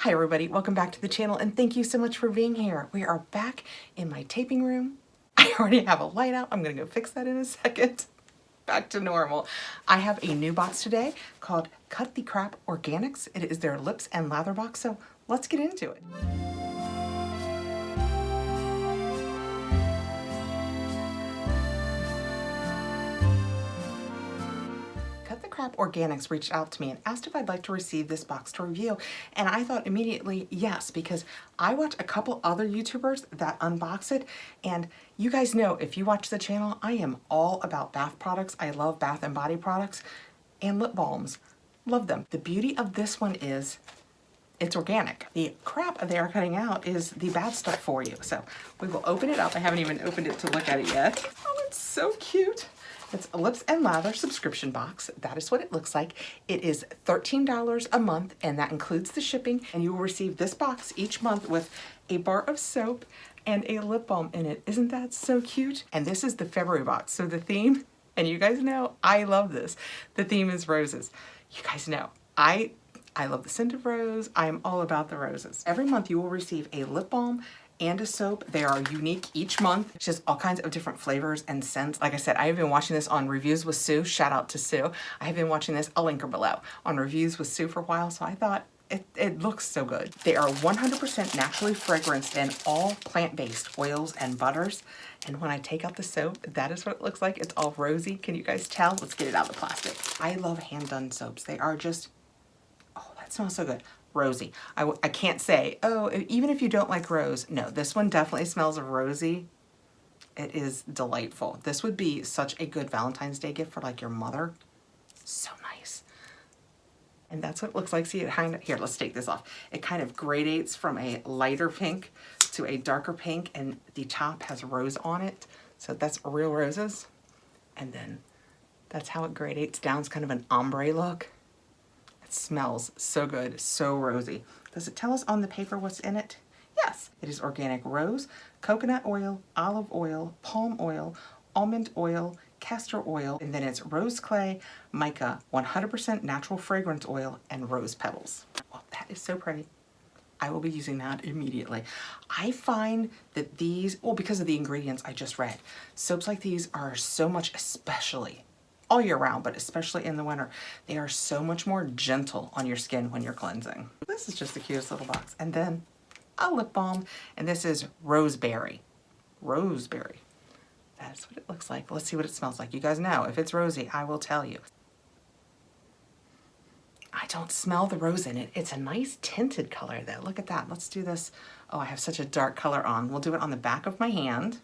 Hi everybody, welcome back to the channel and thank you so much for being here. We are back in my taping room. I already have a light out. I'm gonna go fix that in a second. Back to normal. I have a new box today called Cut the Crap Organics. It is their Lips and Lather box, so let's get into it. Cut the Crap Organics reached out to me and asked if I'd like to receive this box to review, and I thought immediately yes, because I watch a couple other YouTubers that unbox it, and you guys know if you watch the channel, I am all about bath products. I love bath and body products and lip balms. Love them. The beauty of this one is it's organic. The crap they are cutting out is the bad stuff for you. So we will open it up. I haven't even opened it to look at it yet. Oh, it's so cute. It's a Lips and Lather subscription box. That is what it looks like. It is $13 a month, and that includes the shipping. And you will receive this box each month with a bar of soap and a lip balm in it. Isn't that so cute? And this is the February box. So the theme, and you guys know, I love this. The theme is roses. You guys know, I love the scent of rose. I am all about the roses. Every month you will receive a lip balm and a soap. They are unique each month. It's just all kinds of different flavors and scents. Like I said, I have been watching this on Reviews with Sue. Shout out to Sue. I have been watching this, I'll link her below, on Reviews with Sue for a while, so I thought it looks so good. They are 100% naturally fragranced and all plant-based oils and butters. And when I take out the soap, that is what it looks like. It's all rosy. Can you guys tell? Let's get it out of the plastic. I love hand-done soaps. They are just, oh, that smells so good. Rosy. I can't say, oh, even if you don't like rose. No, this one definitely smells rosy. It is delightful. This would be such a good Valentine's Day gift for like your mother. So nice. And that's what it looks like. See, it kind of, here, let's take this off. It kind of gradates from a lighter pink to a darker pink, and the top has rose on it. So that's real roses. And then that's how it gradates down. It's kind of an ombre look. Smells so good, so rosy. Does it tell us on the paper what's in it? Yes, it is organic rose, coconut oil, olive oil, palm oil, almond oil, castor oil, and then it's rose clay, mica, 100% natural fragrance oil, and rose petals. Oh, that is so pretty. I will be using that immediately. I find that these, well, because of the ingredients I just read, soaps like these are so much, especially all year round, but especially in the winter, they are so much more gentle on your skin when you're cleansing. This is just the cutest little box. And then a lip balm, and this is roseberry. Roseberry. That's what it looks like. Let's see what it smells like. You guys know, if it's rosy, I will tell you. I don't smell the rose in it. It's a nice tinted color though. Look at that. Let's do this. Oh, I have such a dark color on. We'll do it on the back of my hand.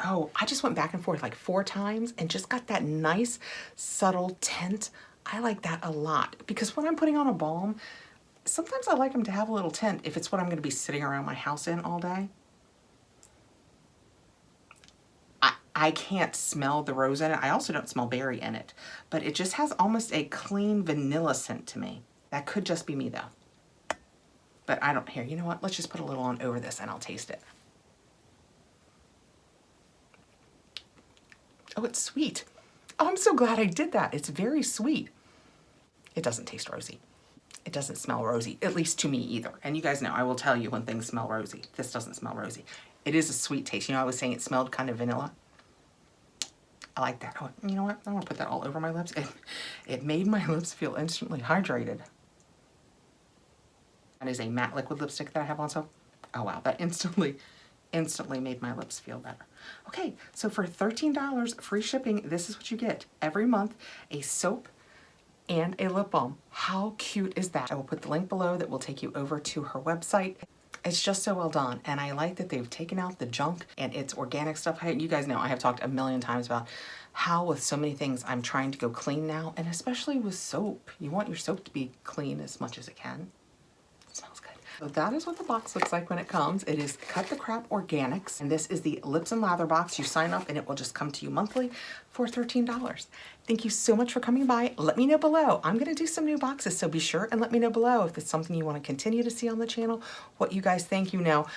Oh, I just went back and forth like 4 times and just got that nice subtle tint. I like that a lot because when I'm putting on a balm, sometimes I like them to have a little tint if it's what I'm going to be sitting around my house in all day. I can't smell the rose in it. I also don't smell berry in it, but it just has almost a clean vanilla scent to me. That could just be me though. But I don't, here, you know what? Let's just put a little on over this and I'll taste it. Oh, it's sweet. Oh, I'm so glad I did that. It's very sweet. It doesn't taste rosy. It doesn't smell rosy, at least to me either. And you guys know, I will tell you when things smell rosy. This doesn't smell rosy. It is a sweet taste. You know, I was saying it smelled kind of vanilla. I like that. Oh, you know what? I'm gonna put that all over my lips. It made my lips feel instantly hydrated. That is a matte liquid lipstick that I have on, so, oh wow, that instantly made my lips feel better. Okay, so for $13 free shipping, this is what you get. Every month, a soap and a lip balm. How cute is that? I will put the link below that will take you over to her website. It's just so well done, and I like that they've taken out the junk and it's organic stuff. You guys know I have talked a million times about how with so many things I'm trying to go clean now, and especially with soap. You want your soap to be clean as much as it can. It smells good. So that is what the box looks like when it comes. It is Cut the Crap Organics, and this is the Lips and Lather box. You sign up and it will just come to you monthly for $13. Thank you so much for coming by. Let me know below. I'm going to do some new boxes, so be sure and let me know below if it's something you want to continue to see on the channel, what you guys think. You know,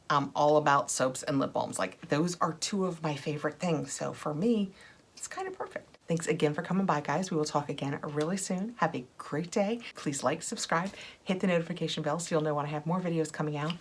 I'm all about soaps and lip balms. Like, those are 2 of my favorite things, so for me, it's kind of perfect. Thanks again for coming by, guys. We will talk again really soon. Have a great day. Please like, subscribe, hit the notification bell so you'll know when I have more videos coming out.